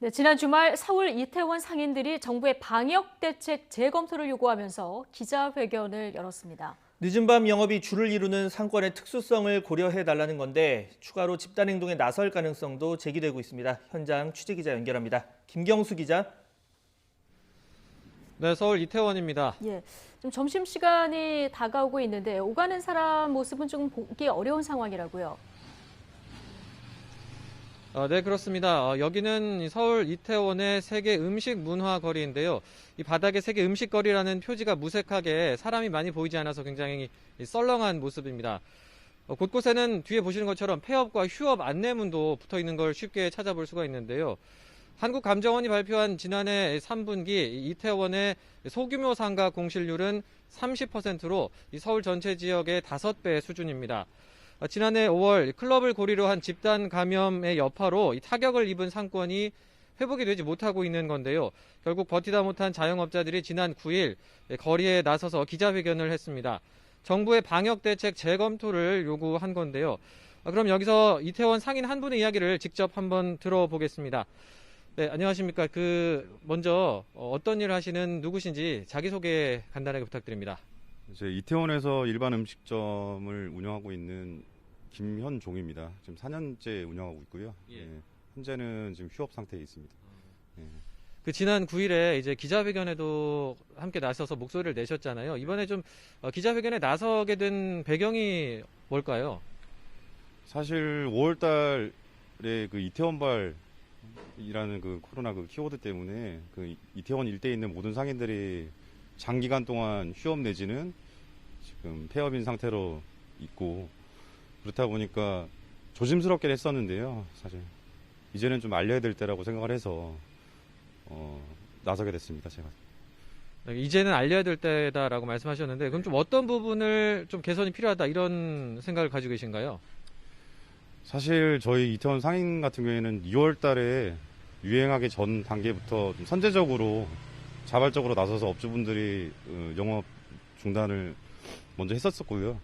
네, 지난 주말 서울 이태원 상인들이 정부의 방역 대책 재검토를 요구하면서 기자회견을 열었습니다. 늦은 밤 영업이 줄을 이루는 상권의 특수성을 고려해달라는 건데 추가로 집단행동에 나설 가능성도 제기되고 있습니다. 현장 취재기자 연결합니다. 김경수 기자. 네, 서울 이태원입니다. 예, 좀 점심시간이 다가오고 있는데 오가는 사람 모습은 좀 보기 어려운 상황이라고요. 네, 그렇습니다. 여기는 서울 이태원의 세계 음식 문화 거리인데요. 이 바닥에 세계 음식 거리라는 표지가 무색하게 사람이 많이 보이지 않아서 굉장히 썰렁한 모습입니다. 곳곳에는 뒤에 보시는 것처럼 폐업과 휴업 안내문도 붙어 있는 걸 쉽게 찾아볼 수가 있는데요. 한국감정원이 발표한 지난해 3분기 이태원의 소규모 상가 공실률은 30%로 서울 전체 지역의 5배 수준입니다. 지난해 5월 클럽을 고리로 한 집단 감염의 여파로 타격을 입은 상권이 회복이 되지 못하고 있는 건데요. 결국 버티다 못한 자영업자들이 지난 9일 거리에 나서서 기자회견을 했습니다. 정부의 방역 대책 재검토를 요구한 건데요. 그럼 여기서 이태원 상인 한 분의 이야기를 직접 한번 들어보겠습니다. 네, 안녕하십니까. 먼저 어떤 일을 하시는 누구신지 자기소개 간단하게 부탁드립니다. 이제 이태원에서 일반 음식점을 운영하고 있는 김현종입니다. 지금 4년째 운영하고 있고요. 예. 예, 현재는 지금 휴업 상태에 있습니다. 예. 지난 9일에 이제 기자회견에도 함께 나서서 목소리를 내셨잖아요. 이번에 좀 기자회견에 나서게 된 배경이 뭘까요? 사실 5월 달에 그 이태원발이라는 그 코로나 그 키워드 때문에 그 이태원 일대에 있는 모든 상인들이 장기간 동안 휴업 내지는 지금 폐업인 상태로 있고 그렇다 보니까 조심스럽게 했었는데요. 사실 이제는 좀 알려야 될 때라고 생각을 해서 나서게 됐습니다. 제가. 이제는 알려야 될 때다라고 말씀하셨는데 그럼 좀 어떤 부분을 좀 개선이 필요하다 이런 생각을 가지고 계신가요? 사실 저희 이태원 상인 같은 경우에는 2월 달에 유행하기 전 단계부터 좀 선제적으로 자발적으로 나서서 업주분들이 영업 중단을 먼저 했었었고요.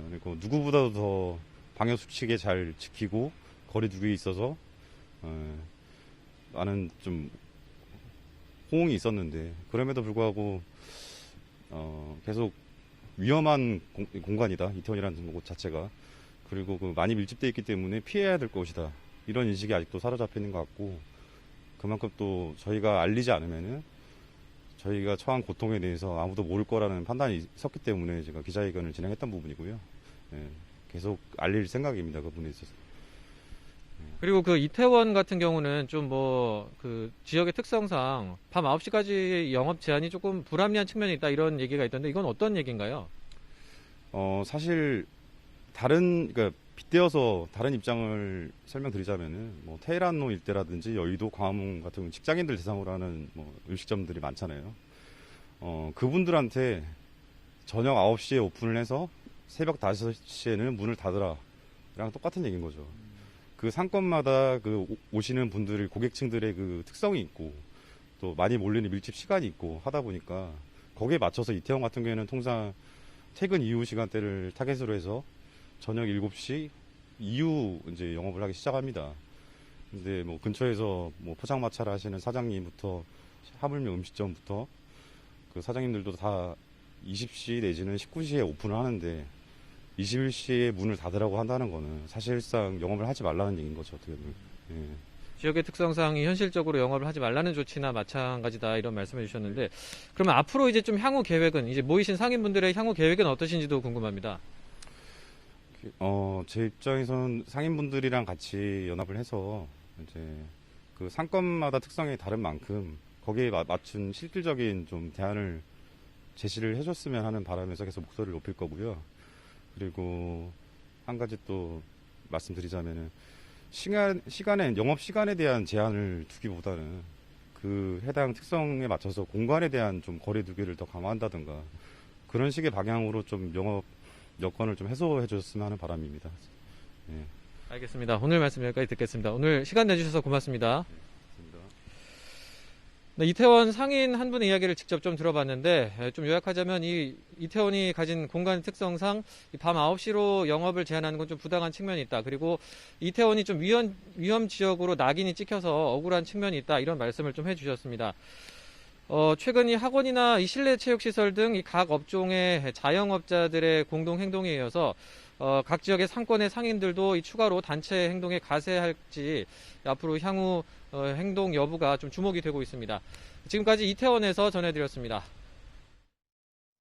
그리고 누구보다도 더 방역 수칙에 잘 지키고 거리 두기에 있어서 많은 좀 호응이 있었는데 그럼에도 불구하고 계속 위험한 공간이다. 이태원이라는 곳 자체가. 그리고 많이 밀집되어 있기 때문에 피해야 될 것이다. 이런 인식이 아직도 사로잡혀 있는 것 같고 그만큼 또 저희가 알리지 않으면은 저희가 처한 고통에 대해서 아무도 모를 거라는 판단이 섰기 때문에 제가 기자회견을 진행했던 부분이고요. 예, 계속 알릴 생각입니다. 그 부분에 있어서. 그리고 이태원 같은 경우는 좀 지역의 특성상 밤 9시까지 영업 제한이 조금 불합리한 측면이 있다 이런 얘기가 있던데 이건 어떤 얘기인가요? 사실 그러니까 빗대어서 다른 입장을 설명드리자면은 테헤란로 일대라든지 여의도 광화문 같은 직장인들 대상으로 하는 음식점들이 많잖아요. 그분들한테 저녁 9시에 오픈을 해서 새벽 5시에는 문을 닫으라랑 똑같은 얘기인 거죠. 그 상권마다 오시는 분들의 고객층들의 그 특성이 있고 또 많이 몰리는 밀집 시간이 있고 하다 보니까 거기에 맞춰서 이태원 같은 경우에는 통상 퇴근 이후 시간대를 타겟으로 해서 저녁 7시 이후 이제 영업을 하기 시작합니다. 근데 근처에서 포장마차를 하시는 사장님부터 하물며 음식점부터 그 사장님들도 다 20시 내지는 19시에 오픈을 하는데 21시에 문을 닫으라고 한다는 거는 사실상 영업을 하지 말라는 얘기인 거죠. 어떻게 보면. 예. 지역의 특성상이 현실적으로 영업을 하지 말라는 조치나 마찬가지다 이런 말씀해 주셨는데 그러면 앞으로 이제 좀 향후 계획은 이제 모이신 상인분들의 향후 계획은 어떠신지도 궁금합니다. 제 입장에서는 상인분들이랑 같이 연합을 해서 이제 그 상권마다 특성이 다른 만큼 거기에 맞춘 실질적인 좀 대안을 제시를 해줬으면 하는 바람에서 계속 목소리를 높일 거고요. 그리고 한 가지 또 말씀드리자면은 영업 시간에 대한 제한을 두기보다는 그 해당 특성에 맞춰서 공간에 대한 좀 거리 두기를 더 강화한다든가 그런 식의 방향으로 좀 영업 여건을 좀 해소해 줬으면 하는 바람입니다. 예. 알겠습니다. 오늘 말씀 여기까지 듣겠습니다. 오늘 시간 내주셔서 고맙습니다. 네, 이태원 상인 한 분의 이야기를 직접 좀 들어봤는데 좀 요약하자면 이 이태원이 가진 공간 특성상 밤 9시로 영업을 제한하는 건 좀 부당한 측면이 있다. 그리고 이태원이 좀 위험 지역으로 낙인이 찍혀서 억울한 측면이 있다. 이런 말씀을 좀 해주셨습니다. 최근 이 학원이나 이 실내 체육시설 등 이 각 업종의 자영업자들의 공동 행동에 이어서 각 지역의 상권의 상인들도 이 추가로 단체 행동에 가세할지 앞으로 향후 행동 여부가 좀 주목이 되고 있습니다. 지금까지 이태원에서 전해드렸습니다.